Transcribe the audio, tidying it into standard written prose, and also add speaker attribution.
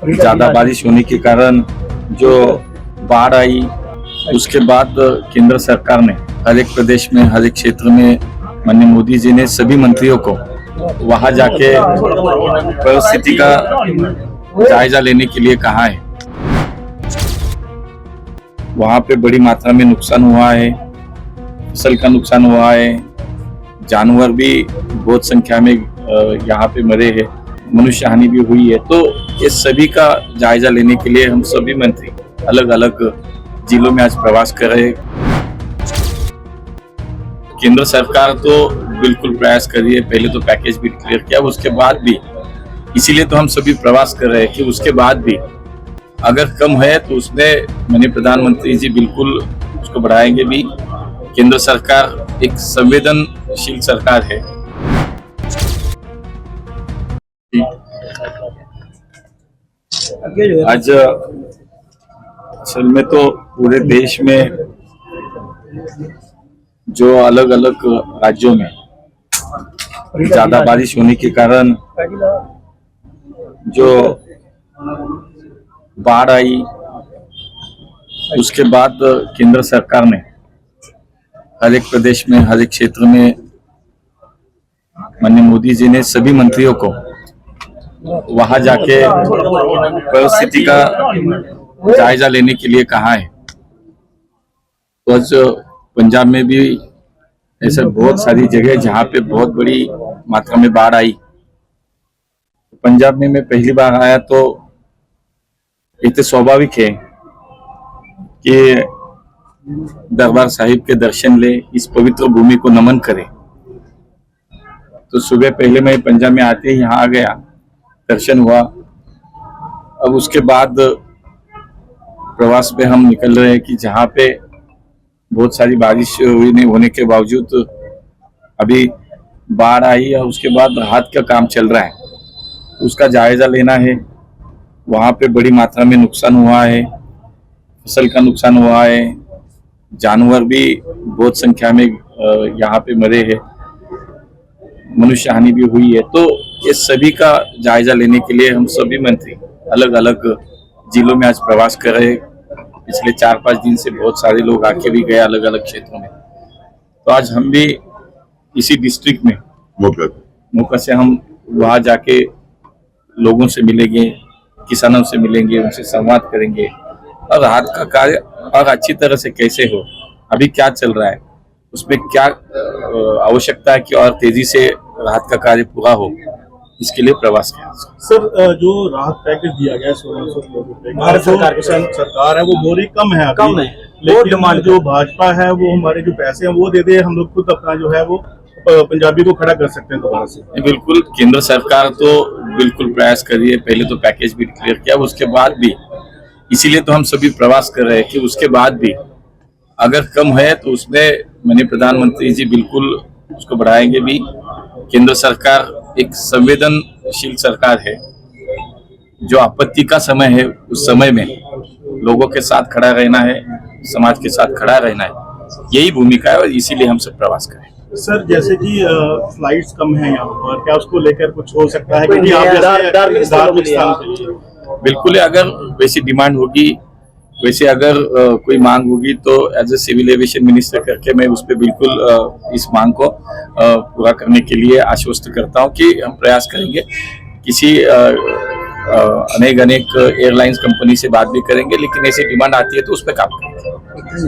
Speaker 1: ज्यादा बारिश होने के कारण जो बाढ़ आई, उसके बाद केंद्र सरकार ने हर एक प्रदेश में, हर एक क्षेत्र में माननीय मोदी जी ने सभी मंत्रियों को वहां जाके परिस्थिति का जायजा लेने के लिए कहा है। वहां पे बड़ी मात्रा में नुकसान हुआ है, फसल का नुकसान हुआ है, जानवर भी बहुत संख्या में यहाँ पे मरे हैं, मनुष्य हानि भी हुई है। तो ये सभी का जायजा लेने के लिए हम सभी मंत्री अलग अलग जिलों में आज प्रवास कर रहे हैं। केंद्र सरकार तो बिल्कुल प्रयास कर रही है, पहले तो पैकेज भी डिक्लेयर किया, उसके बाद भी, इसीलिए तो हम सभी प्रवास कर रहे हैं कि उसके बाद भी अगर कम है तो उसमें माननीय प्रधानमंत्री जी बिल्कुल उसको बढ़ाएंगे भी। केंद्र सरकार एक संवेदनशील सरकार है। आज असल में तो पूरे देश में जो अलग अलग राज्यों में ज्यादा बारिश होने के कारण जो बाढ़ आई, उसके बाद केंद्र सरकार ने हर एक प्रदेश में, हर एक क्षेत्र में माननीय मोदी जी ने सभी मंत्रियों को वहां जाके परिस्थिति का जायजा लेने के लिए कहा है। तो आज पंजाब में भी ऐसे बहुत सारी जगह जहां पे बहुत बड़ी मात्रा में बाढ़ आई। पंजाब में मैं पहली बार आया तो ये तो स्वाभाविक है कि दरबार साहिब के दर्शन ले, इस पवित्र भूमि को नमन करें। तो सुबह पहले मैं पंजाब में आते ही यहाँ आ गया, दर्शन हुआ। अब उसके बाद प्रवास पे हम निकल रहे हैं कि जहाँ पे बहुत सारी बारिश हुई नहीं होने के बावजूद अभी बाढ़ आई और उसके बाद राहत का काम चल रहा है, उसका जायजा लेना है। वहाँ पे बड़ी मात्रा में नुकसान हुआ है, फसल का नुकसान हुआ है, जानवर भी बहुत संख्या में यहाँ पे मरे हैं, मनुष्य हानि भी हुई है। तो ये सभी का जायजा लेने के लिए हम सभी मंत्री अलग अलग जिलों में आज प्रवास कर रहे हैं। पिछले 4-5 दिन से बहुत सारे लोग आके भी गए अलग अलग क्षेत्रों में। तो आज हम भी इसी डिस्ट्रिक्ट में मौका से हम वहाँ जाके लोगों से मिलेंगे, किसानों से मिलेंगे, उनसे संवाद करेंगे और राहत का कार्य और अच्छी तरह से कैसे हो, अभी क्या चल रहा है, उसमें क्या आवश्यकता है कि और तेजी से राहत का कार्य पूरा हो, इसके लिए प्रवास किया।
Speaker 2: सर, जो राहत पैकेज दिया गया है 1600 करोड़ रुपए, भारत सरकार है वो बहुत ही कम है, कम है। लेकिन जो भाजपा है वो हमारे जो पैसे हैं वो दे दे, हम लोग खुद अपना जो है वो पंजाबी को खड़ा कर सकते हैं दोबारा से।
Speaker 1: बिल्कुल, केंद्र सरकार तो बिल्कुल प्रयास कर रही है, पहले तो पैकेज भी डिक्लेयर किया, उसके बाद भी, इसीलिए तो हम सभी प्रवास कर रहे हैं कि उसके बाद भी अगर कम है तो उसमें माननीय प्रधानमंत्री जी बिल्कुल उसको बढ़ाएंगे भी। केंद्र सरकार एक संवेदनशील सरकार है। जो आपत्ति का समय है उस समय में लोगों के साथ खड़ा रहना है, समाज के साथ खड़ा रहना है, यही भूमिका है और इसीलिए हम सब प्रवास करें।
Speaker 2: सर, जैसे कि फ्लाइट्स कम है यहाँ पर, क्या उसको लेकर कुछ हो सकता है कि आप धार्मिक स्थान के लिए?
Speaker 1: बिल्कुल, अगर वैसी डिमांड होगी, वैसे अगर कोई मांग होगी तो as a civil aviation minister करके मैं उस पर बिल्कुल इस मांग को पूरा करने के लिए आश्वस्त करता हूं कि हम प्रयास करेंगे। किसी अनेक एयरलाइंस कंपनी से बात भी करेंगे, लेकिन ऐसी डिमांड आती है तो उस पर काम करेंगे।